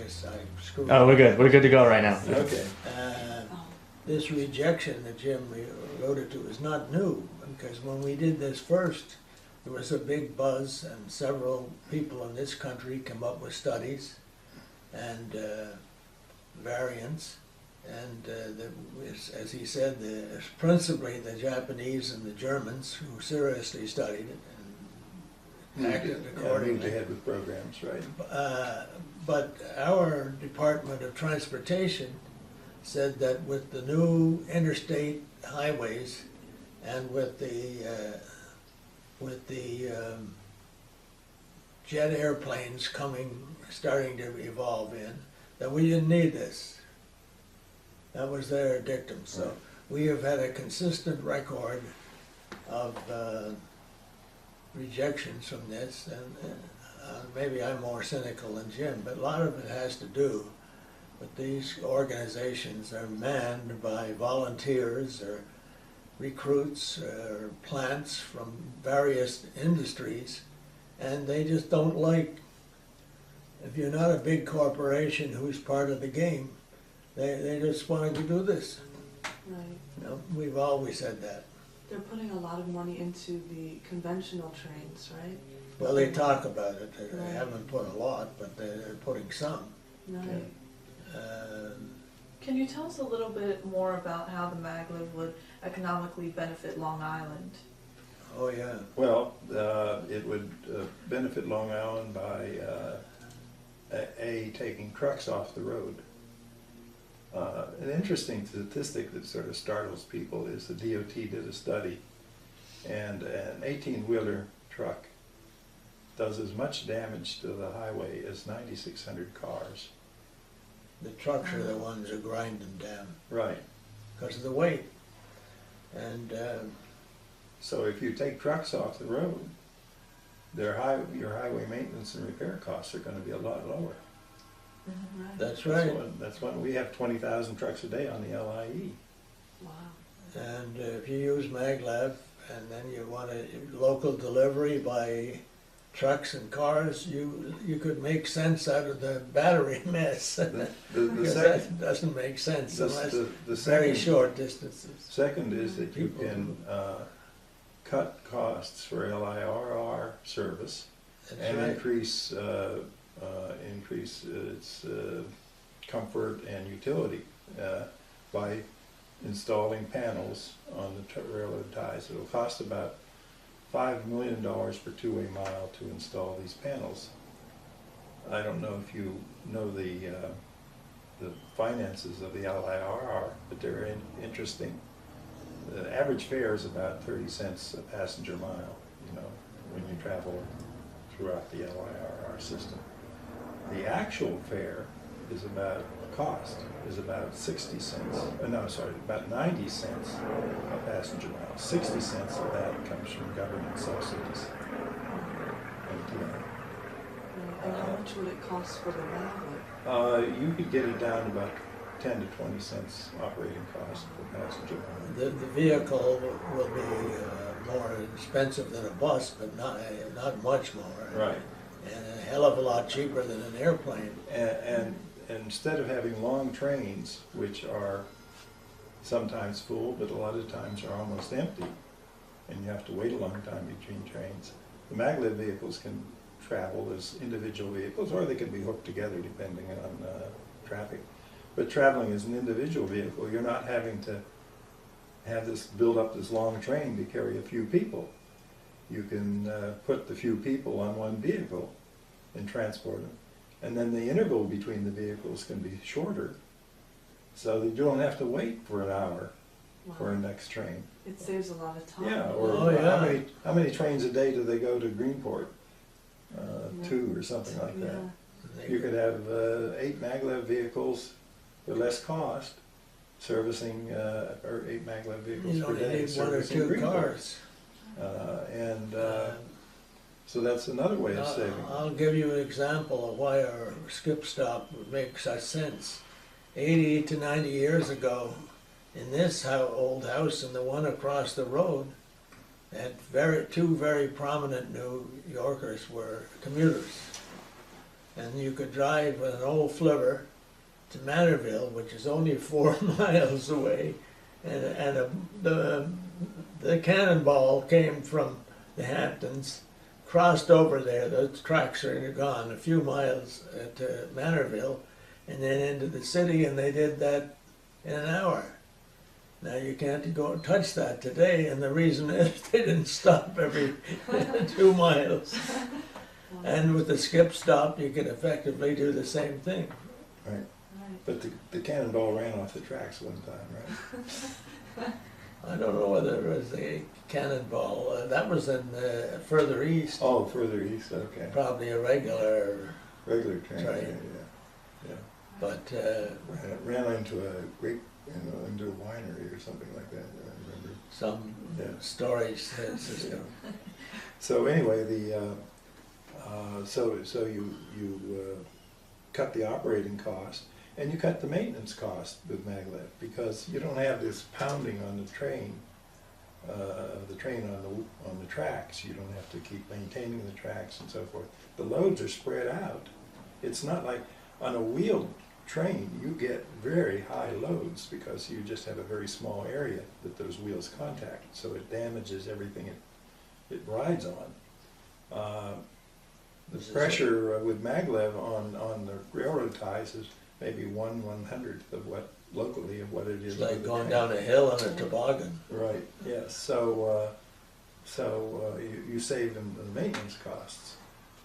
this. I screwed Oh, up. we're good. We're good to go right now. Okay. This rejection that Jim alluded to is not new, because when we did this first, there was a big buzz, and several people in this country come up with studies and variants, and as he said, it's principally the Japanese and the Germans who seriously studied it and acted Moved accordingly. ahead with programs, right? But our Department of Transportation said that with the new interstate highways and with the jet airplanes starting to evolve in, that we didn't need this. That was their dictum. So we have had a consistent record of rejections from this, and maybe I'm more cynical than Jim, but a lot of it has to do with these organizations are manned by volunteers or recruits or plants from various industries, and they just don't like, if you're not a big corporation who's part of the game, they just wanted to do this. Right. You know, we've always said that. They're putting a lot of money into the conventional trains, right? Well, they talk about it. They Right. haven't put a lot, but they're putting some. Right. Can you tell us a little bit more about how the maglev would economically benefit Long Island? Oh, yeah. Well, it would benefit Long Island by taking trucks off the road. An interesting statistic that sort of startles people is the DOT did a study, and an 18-wheeler truck does as much damage to the highway as 9,600 cars. The trucks are the ones who grind them down Right. because of the weight. And So if you take trucks off the road, your highway maintenance and repair costs are going to be a lot lower. Right. that's right. That's when we have 20,000 trucks a day on the LIE. Wow. And if you use maglev and then you want a local delivery by trucks and cars, you could make sense out of the battery mess. The Because second, that doesn't make sense the, unless the, the very second, short distances. second is that you People can cut costs for LIRR service That's and right. increase its comfort and utility by installing panels on the railroad ties. It'll cost about $5 million per two-way mile to install these panels. I don't know if you know the finances of the LIRR, but they're interesting. The average fare is about 30 cents a passenger mile, when you travel throughout the LIRR system. The actual fare is about, about 60 cents, about 90 cents a passenger mile. 60 cents of that comes from government subsidies. And how much would it cost for the maglev? You could get it down to about 10 to 20 cents operating cost per passenger mile. The vehicle will be more expensive than a bus, but not much more. Right. And a hell of a lot cheaper than an airplane. And instead of having long trains, which are sometimes full, but a lot of times are almost empty, and you have to wait a long time between trains, the maglev vehicles can travel as individual vehicles, or they can be hooked together depending on traffic. But traveling as an individual vehicle, you're not having to build up this long train to carry a few people. You can put the few people on one vehicle and transport them. And then the interval between the vehicles can be shorter, so that you don't have to wait for an hour for a next train. It saves a lot of time. Yeah, or Oh, yeah. how many trains a day do they go to Greenport? Yeah. 2 or something like that. Yeah. You could have 8 maglev vehicles for less cost, servicing, or 8 maglev vehicles You per only day need one or servicing two Greenport. cars. So that's another way of saving. I'll give you an example of why our skip stop would make such sense. 80 to 90 years ago, in this old house and the one across the road, had two very prominent New Yorkers were commuters. and you could drive with an old flivver to Manorville, which is only 4 miles away, and the cannonball came from the Hamptons, crossed over there, those tracks are gone, a few miles to Manorville, and then into the city, and they did that in an hour. Now you can't go and touch that today, and the reason is they didn't stop every 2 miles. And with the skip stop, you could effectively do the same thing. Right. Right. But the cannonball ran off the tracks one time, right? I don't know whether it was a cannonball, that was in further east, Oh, further east, okay. probably a regular, Regular train, Right. yeah. but Ran into a great, into a winery or something like that, I remember. some Yeah. storage system. So anyway, so you cut the operating cost, and you cut the maintenance cost with maglev, because you don't have this pounding on the train on the tracks. You don't have to keep maintaining the tracks and so forth. The loads are spread out. It's not like on a wheeled train you get very high loads because you just have a very small area that those wheels contact, so it damages everything it rides on. The pressure with maglev on the railroad ties is maybe 1/100th of what locally of what it is. It's like with the going train. down a hill on a toboggan. Right. Yes. So you save in the maintenance costs.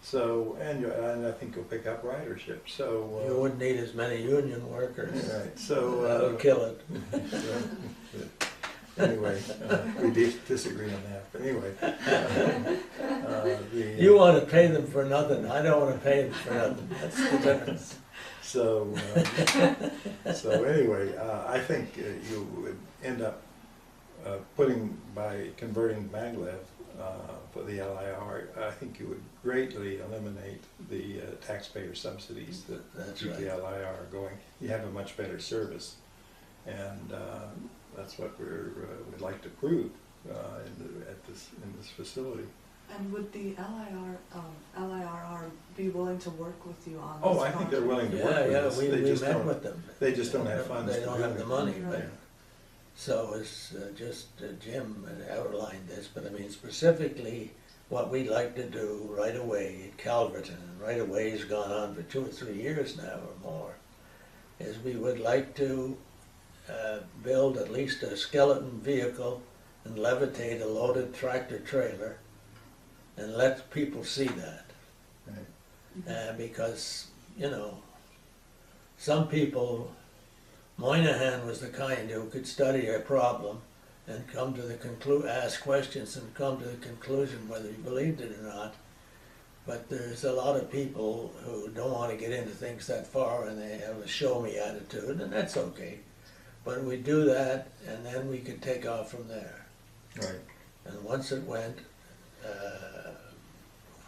So and I think you'll pick up ridership. So You wouldn't need as many union workers. right. So That would kill it. anyway, we disagree on that. But anyway, You want to pay them for nothing, I don't want to pay them for nothing, that's the difference. So anyway, I think you would end up by converting maglev for the LIR. I think you would greatly eliminate the taxpayer subsidies That's keep the right. LIR going. You have a much better service, and that's what we'd like to prove in this facility. And would the LIRR be willing to work with you on this Oh, I think they're willing to work Yeah, with yeah, us. we They just met don't. with them. They just don't have funds. They to don't do have the it. money, Right. but, so it's Jim had outlined this, but I mean specifically what we'd like to do right away at Calverton, and right away has gone on for 2 or 3 years now or more, is we would like to build at least a skeleton vehicle and levitate a loaded tractor trailer and let people see that. Right. Because, some people, Moynihan was the kind who could study a problem and come to the ask questions and come to the conclusion whether he believed it or not. But there's a lot of people who don't want to get into things that far, and they have a show-me attitude, and that's okay. But we do that, and then we could take off from there. Right. And once it went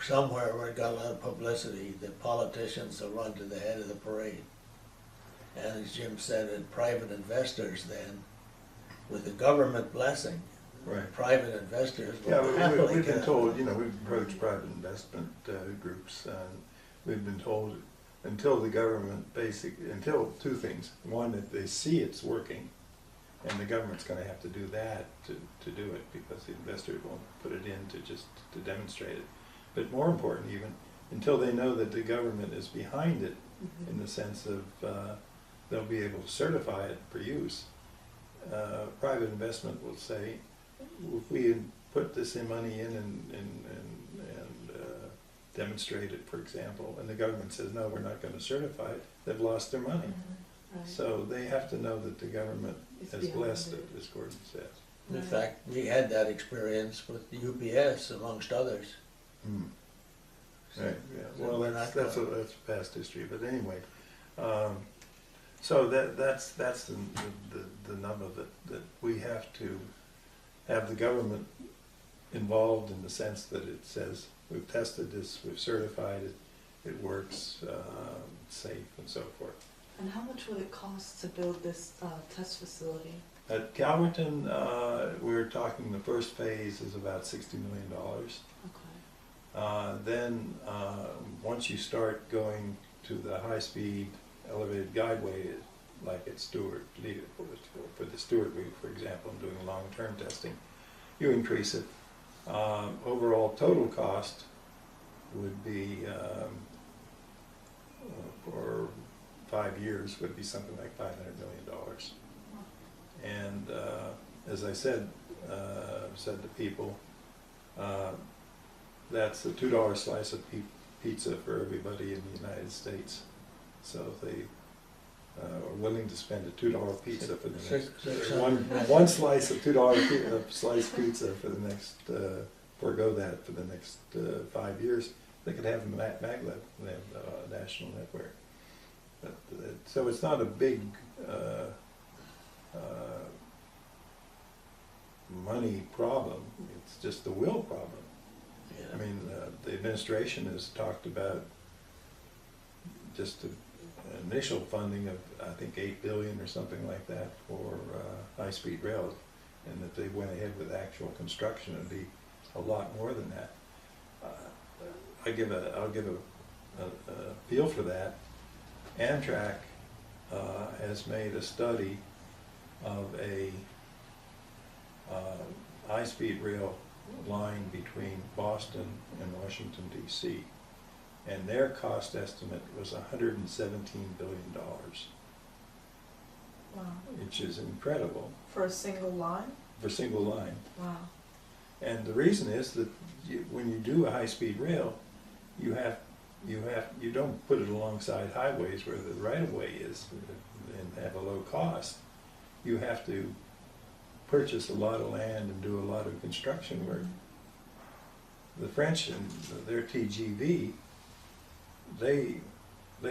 somewhere where it got a lot of publicity, the politicians will run to the head of the parade. And as Jim said, and private investors then, with the government blessing, Right. private investors Yeah, will happily we've get been it. told, we've approached private investment groups, and we've been told until the government until two things. One, that they see it's working, and the government's gonna have to do that to do it, because the investors won't put it in to demonstrate it. But more important even, until they know that the government is behind it, in the sense of they'll be able to certify it for use. Private investment will say, if we put this money in and demonstrate it, for example, and the government says, no, we're not going to certify it, they've lost their money. Right. So they have to know that the government It's has behind blessed it. it, as Gordon says. In fact, we had that experience with the UPS amongst others. Mm. So- Right, yeah, so well, we're that's not going- that's past history, but anyway, so that's the nub of it, that we have to have the government involved in the sense that it says, we've tested this, we've certified it, it works, safe and so forth. And how much would it cost to build this test facility? At Calverton, we're talking the first phase is about $60 million. Okay. Then, once you start going to the high-speed elevated guideway, like at Stewart, for the Stewart route, for example, and doing long-term testing, you increase it. Overall total cost would be, for 5 years, would be something like $500 million. And as I said to people, that's a $2 slice of pizza for everybody in the United States. So if they are willing to spend a $2 pizza for the next one slice of $2 slice pizza for the next forego that for the next 5 years, they could have maglev, they have a national network. But, so it's not a big money problem, it's just the will problem. Yeah. I mean, the administration has talked about just the initial funding of, I think, $8 billion or something like that for high-speed rail, and if they went ahead with actual construction, it'd be a lot more than that. I'll give a feel for that. Amtrak has made a study of a high-speed rail line between Boston and Washington, D.C., and their cost estimate was $117 billion, Wow. which is incredible For a single line? for a single line. Wow. And the reason is that when you do a high-speed rail, you don't put it alongside highways where the right-of-way is and have a low cost. You have to purchase a lot of land and do a lot of construction work. The French and their TGV, they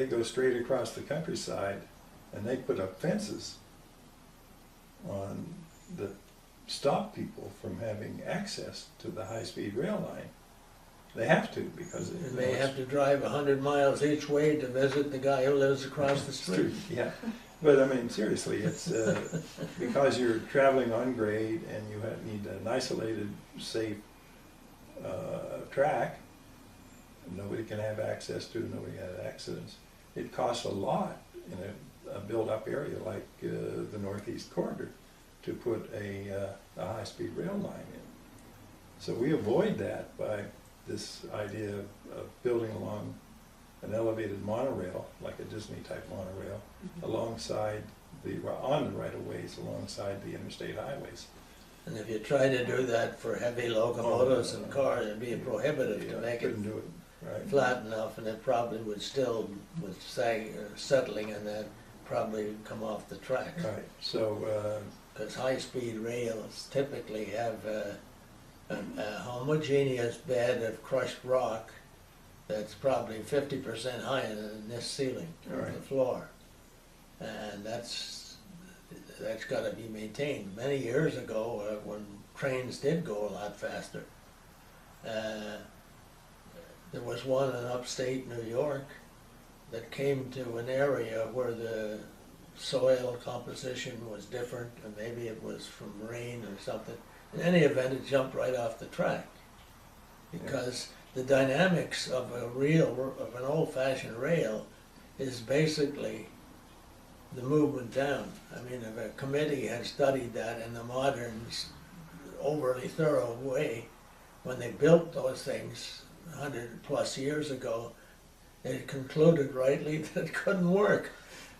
go straight across the countryside and they put up fences on that stop people from having access to the high-speed rail line. They have to, because And they have to drive 100 miles each way to visit the guy who lives across the street. Yeah, but I mean, seriously, it's because you're traveling on grade and you need an isolated, safe track. Nobody can have access to, nobody has accidents. It costs a lot in a built-up area like the Northeast Corridor to put a high-speed rail line in. So we avoid that by this idea of building along an elevated monorail, like a Disney-type monorail, alongside on the right-of-ways, alongside the interstate highways. And if you try to do that for heavy locomotives and cars, it'd be prohibitive to make it Couldn't do it, right? flat enough, and it probably would still, with settling and that, probably come off the track. Right, so, Because high-speed rails typically have a homogeneous bed of crushed rock that's probably 50% higher than this ceiling, or the Right. floor. And that's got to be maintained. Many years ago, when trains did go a lot faster, there was one in upstate New York that came to an area where the soil composition was different, and maybe it was from rain or something. In any event, it jumped right off the track, because the dynamics of an old-fashioned rail is basically the movement down. I mean, if a committee had studied that in the modern, overly thorough way, when they built those things 100+ years ago, they concluded rightly that it couldn't work.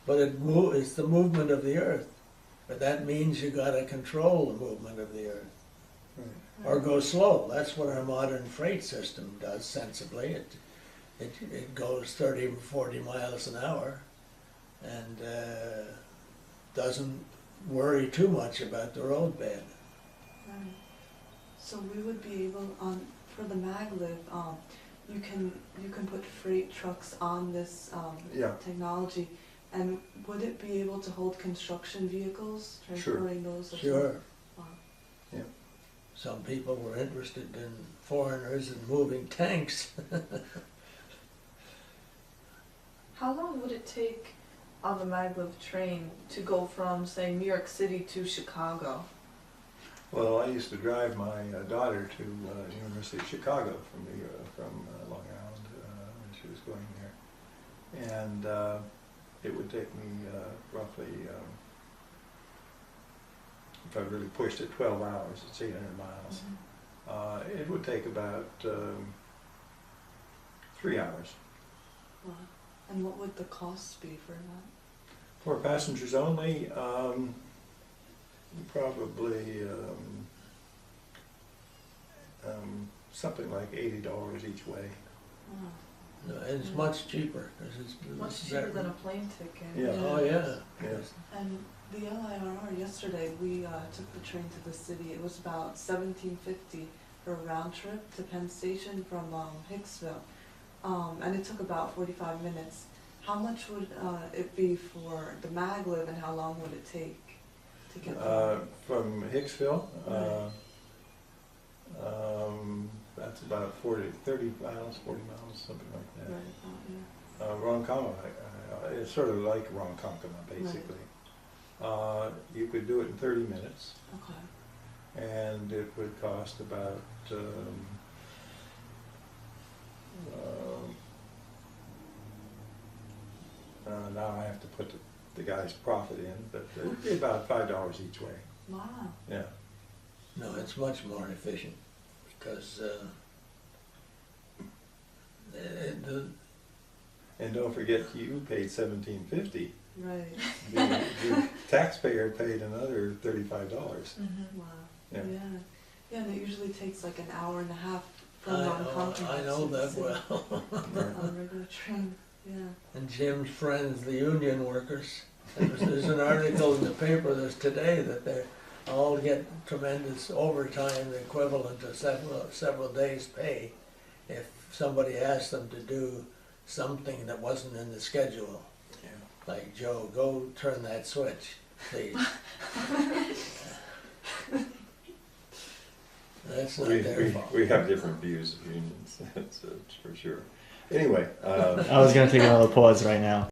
But it's the movement of the earth. But that means you gotta control the movement of the earth. Or go slow. That's what our modern freight system does sensibly. It goes 30, 40 miles an hour and doesn't worry too much about the roadbed. Right. So we would be able, for the maglev, you can put freight trucks on this Yeah. technology, and would it be able to hold construction vehicles, transporting those? as well? Sure. Wow. Yeah. Some people were interested in foreigners and moving tanks. How long would it take on the maglev train to go from, say, New York City to Chicago? Well, I used to drive my daughter to University of Chicago from Long Island when she was going there, and it would take me roughly, if I really pushed it, 12 hours. It's 800 miles. It would take about 3 hours. Wow. And what would the cost be for that? For passengers only, probably something like $80 each way. Wow. No, and it's much cheaper, because it's. Much cheaper than a plane ticket. Yeah. Oh, yeah. Yes. And the LIRR, yesterday, we took the train to the city. It was about $17.50 for a round trip to Penn Station from Hicksville. And it took about 45 minutes. How much would it be for the maglev, and how long would it take to get there? From Hicksville, that's about 30 miles, 40 miles, something like that. Right, Ronkonkoma, it's sort of like Ronkonkoma, basically. You could do it in 30 minutes, okay. and it would cost about now I have to put the guy's profit in, but it'd be about $5 each way. Wow. Yeah. No, it's much more efficient, because And don't forget, you paid $17.50. Right. The taxpayer paid another $35. Mm-hmm. Wow. Yeah. Yeah, and it usually takes like an hour and a half from I Ronkonkoma know to the that city well. on a regular train. Yeah. And Jim's friends, the union workers, there's an article in the paper this today that they all get tremendous overtime, the equivalent to several days' pay, if somebody asked them to do something that wasn't in the schedule. Yeah. Like, Joe, go turn that switch, please. That's not their fault. We have different views of unions, that's for sure. Anyway. I was going to take another pause right now.